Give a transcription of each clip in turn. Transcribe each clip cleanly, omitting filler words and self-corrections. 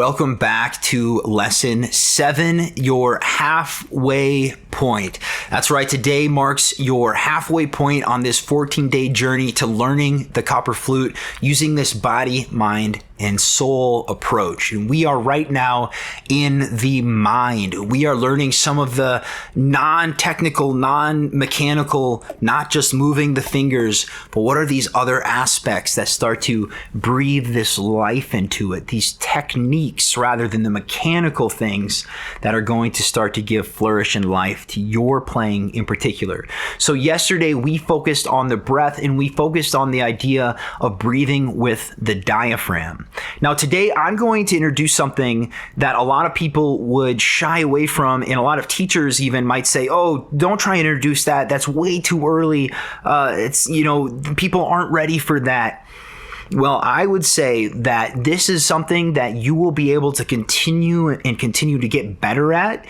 Welcome back to lesson 7, your halfway point. That's right, today marks your halfway point on this 14-day journey to learning the copper flute using this body, mind, and soul approach. And we are right now in the mind. We are learning some of the non-technical, non-mechanical, not just moving the fingers, but what are these other aspects that start to breathe this life into it, these techniques rather than the mechanical things that are going to start to give flourish and life to your playing in particular. So yesterday we focused on the breath and we focused on the idea of breathing with the diaphragm. Now today I'm going to introduce something that a lot of people would shy away from, and a lot of teachers even might say, oh, don't try and introduce that. That's way too early. People aren't ready for that. Well, I would say that this is something that you will be able to continue to get better at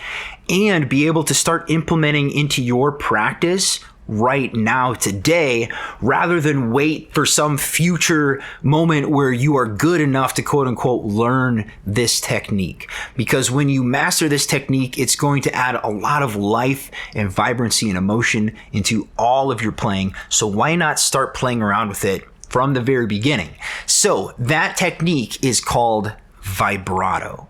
and be able to start implementing into your practice right now, today, rather than wait for some future moment where you are good enough to quote unquote learn this technique. Because when you master this technique, it's going to add a lot of life and vibrancy and emotion into all of your playing. So why not start playing around with it from the very beginning? So that technique is called vibrato.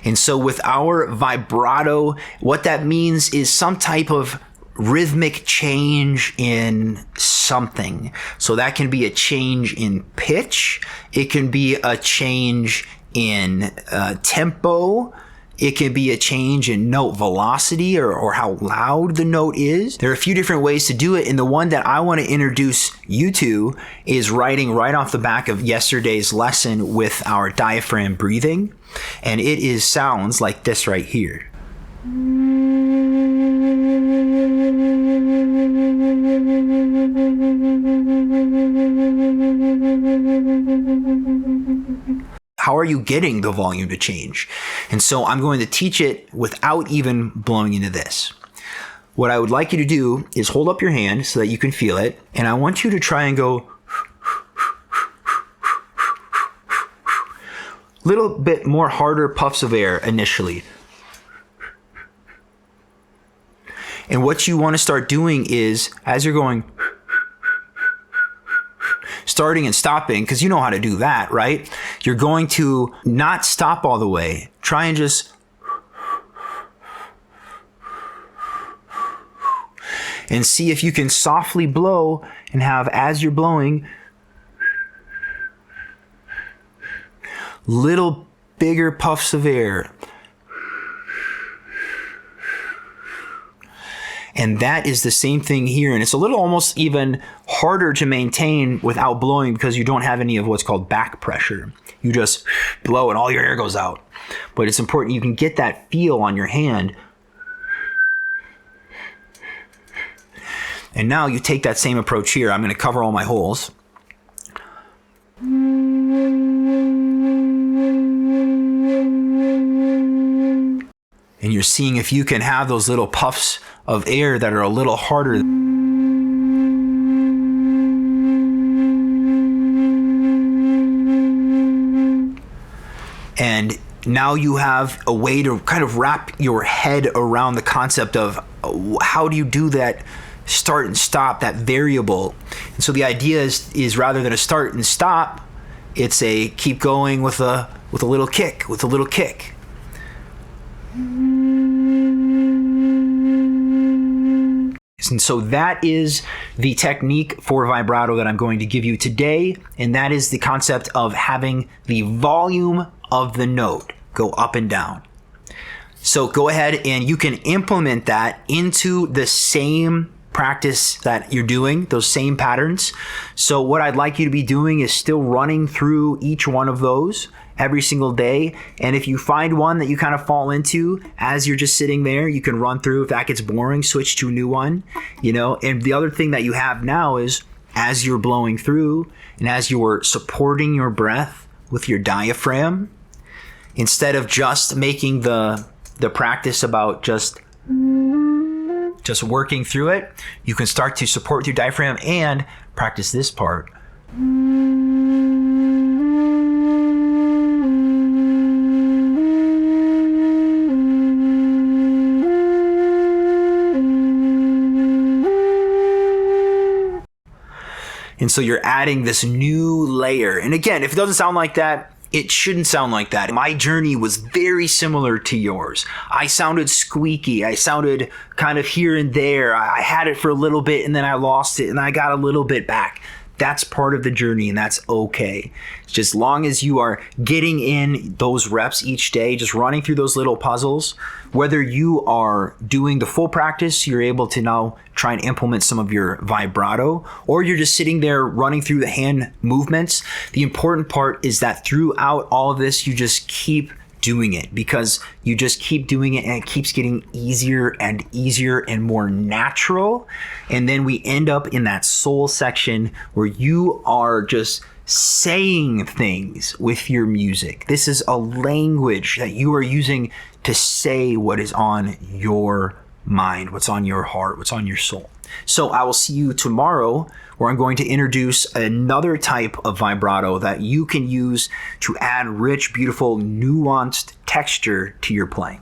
And so with our vibrato, what that means is some type of rhythmic change in something. So that can be a change in pitch. It can be a change in tempo. It can be a change in note velocity or how loud the note is. There are a few different ways to do it, and the one that I want to introduce you to is writing right off the back of yesterday's lesson with our diaphragm breathing, and it sounds like this right here. How are you getting the volume to change? And so I'm going to teach it without even blowing into this. What I would like you to do is hold up your hand so that you can feel it. And I want you to try and go a little bit more harder puffs of air initially. And what you want to start doing is, as you're going, starting and stopping, because you know how to do that, right? You're going to not stop all the way. Try and just and see if you can softly blow and have, as you're blowing, little bigger puffs of air. And that is the same thing here. And it's a little almost even harder to maintain without blowing because you don't have any of what's called back pressure. You just blow and all your air goes out. But it's important you can get that feel on your hand. And now you take that same approach here. I'm going to cover all my holes. And you're seeing if you can have those little puffs of air that are a little harder. And now you have a way to kind of wrap your head around the concept of how do you do that start and stop, that variable. And so the idea is rather than a start and stop, it's a keep going with a little kick, And so that is the technique for vibrato that I'm going to give you today. And that is the concept of having the volume of the note go up and down. So go ahead and you can implement that into the same practice that you're doing, those same patterns. So what I'd like you to be doing is still running through each one of those every single day. And if you find one that you kind of fall into as you're just sitting there, you can run through. If that gets boring, switch to a new one, And the other thing that you have now is as you're blowing through and as you're supporting your breath with your diaphragm, instead of just making the practice about just working through it, you can start to support your diaphragm and practice this part. And so you're adding this new layer. And again, if it doesn't sound like that, it shouldn't sound like that. My journey was very similar to yours. I sounded squeaky. I sounded kind of here and there. I had it for a little bit and then I lost it and I got a little bit back. That's part of the journey and that's okay. Just long as you are getting in those reps each day, just running through those little puzzles, whether you are doing the full practice, you're able to now try and implement some of your vibrato, or you're just sitting there running through the hand movements. The important part is that throughout all of this, you just keep doing it, because you just keep doing it and it keeps getting easier and more natural. And then we end up in that soul section where you are just saying things with your music. This is a language that you are using to say what is on your mind, what's on your heart, what's on your soul. So I will see you tomorrow, where I'm going to introduce another type of vibrato that you can use to add rich, beautiful, nuanced texture to your playing.